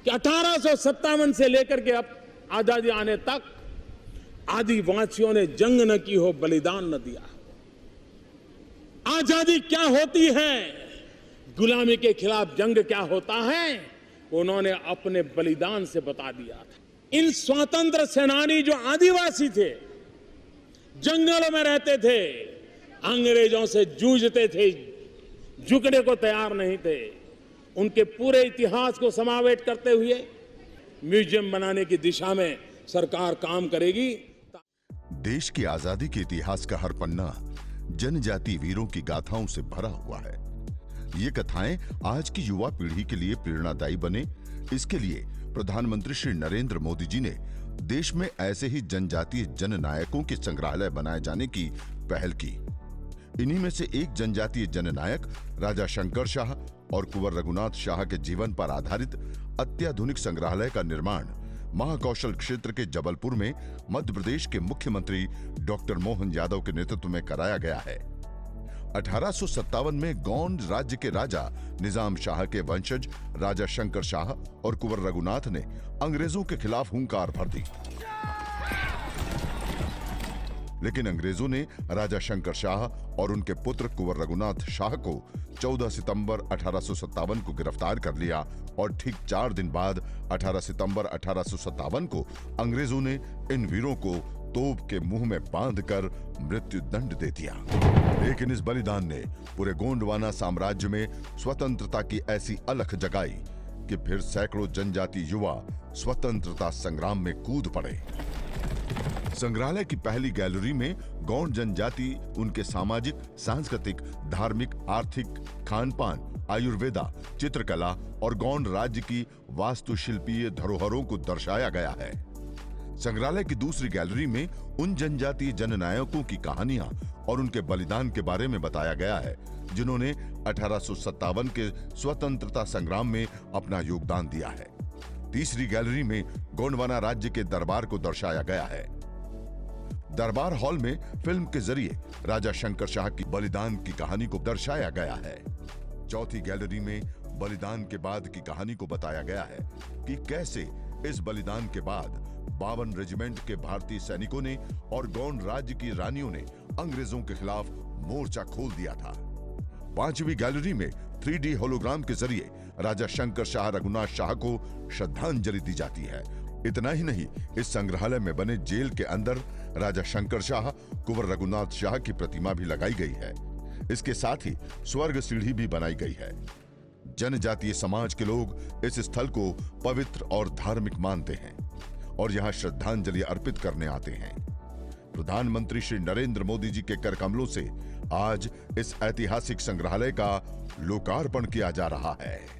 कि 1857 से लेकर के अब आजादी आने तक आदिवासियों ने जंग न की हो, बलिदान न दिया हो। आजादी क्या होती है, गुलामी के खिलाफ जंग क्या होता है, उन्होंने अपने बलिदान से बता दिया था। इन स्वतंत्र सेनानी जो आदिवासी थे, जंगलों में रहते थे, अंग्रेजों से जूझते थे, झुकने को तैयार नहीं थे, उनके पूरे इतिहास को समावेश करते हुए म्यूजियम बनाने की दिशा में सरकार काम करेगी। देश की आजादी के इतिहास का हर पन्ना जनजातीय वीरों की गाथाओं से भरा हुआ है। ये कथाएं आज की युवा पीढ़ी के लिए प्रेरणादायी बने, इसके लिए प्रधानमंत्री श्री नरेंद्र मोदी जी ने देश में ऐसे ही जनजातीय जननायकों के संग्रहालय बनाए जाने की पहल की। इन्हीं में से एक जनजातीय जननायक राजा शंकर शाह और कुंवर रघुनाथ शाह के जीवन पर आधारित अत्याधुनिक संग्रहालय का निर्माण महाकौशल क्षेत्र के जबलपुर में मध्य प्रदेश के मुख्यमंत्री डॉक्टर मोहन यादव के नेतृत्व में कराया गया है। 1857 में गोंड राज्य के राजा निजाम शाह के वंशज राजा शंकर शाह और कुंवर रघुनाथ ने अंग्रेजों के खिलाफ हुंकार भर दी, लेकिन अंग्रेजों ने राजा शंकर शाह और उनके पुत्र कुंवर रघुनाथ शाह को 14 सितंबर 1857 को गिरफ्तार कर लिया और ठीक 4 दिन बाद 18 सितंबर 1857 को अंग्रेजों ने इन वीरों को तोप के मुंह में बांधकर मृत्यु दंड दे दिया। लेकिन इस बलिदान ने पूरे गोंडवाना साम्राज्य में स्वतंत्रता की ऐसी अलख जगाई कि फिर सैकड़ों जनजातीय युवा स्वतंत्रता संग्राम में कूद पड़े। संग्रहालय की पहली गैलरी में गौंड जनजाति उनके सामाजिक, सांस्कृतिक, धार्मिक, आर्थिक, खान पान, आयुर्वेदा, चित्रकला और गौंड राज्य की वास्तुशिल्पीय धरोहरों को दर्शाया गया है। संग्रहालय की दूसरी गैलरी में उन जनजातीय जननायकों की कहानियां और उनके बलिदान के बारे में बताया गया है जिन्होंने 1857 के स्वतंत्रता संग्राम में अपना योगदान दिया है। तीसरी गैलरी में गोंडवाना राज्य के दरबार को दर्शाया गया है। दरबार हॉल में फिल्म के जरिए राजा शंकर शाह की बलिदान की कहानी को दर्शाया गया है। चौथी गैलरी में बलिदान के बाद की कहानी को बताया गया है कि कैसे इस बलिदान के बाद 52 रेजिमेंट के भारतीय सैनिकों ने और गौंड राज्य की रानियों ने अंग्रेजों के खिलाफ मोर्चा खोल दिया था। पांचवी गैलरी में 3D होलोग्राम के जरिए राजा शंकर शाह रघुनाथ शाह को श्रद्धांजलि दी जाती है। इतना ही नहीं, इस संग्रहालय में बने जेल के अंदर राजा शंकर शाह, कुंवर रघुनाथ शाह की प्रतिमा भी लगाई गई है। इसके साथ ही स्वर्ग सीढ़ी भी बनाई गई है। जनजातीय समाज के लोग इस स्थल को पवित्र और धार्मिक मानते हैं और यहाँ श्रद्धांजलि अर्पित करने आते हैं। प्रधानमंत्री श्री नरेंद्र मोदी जी के कर कमलों से आज इस ऐतिहासिक संग्रहालय का लोकार्पण किया जा रहा है।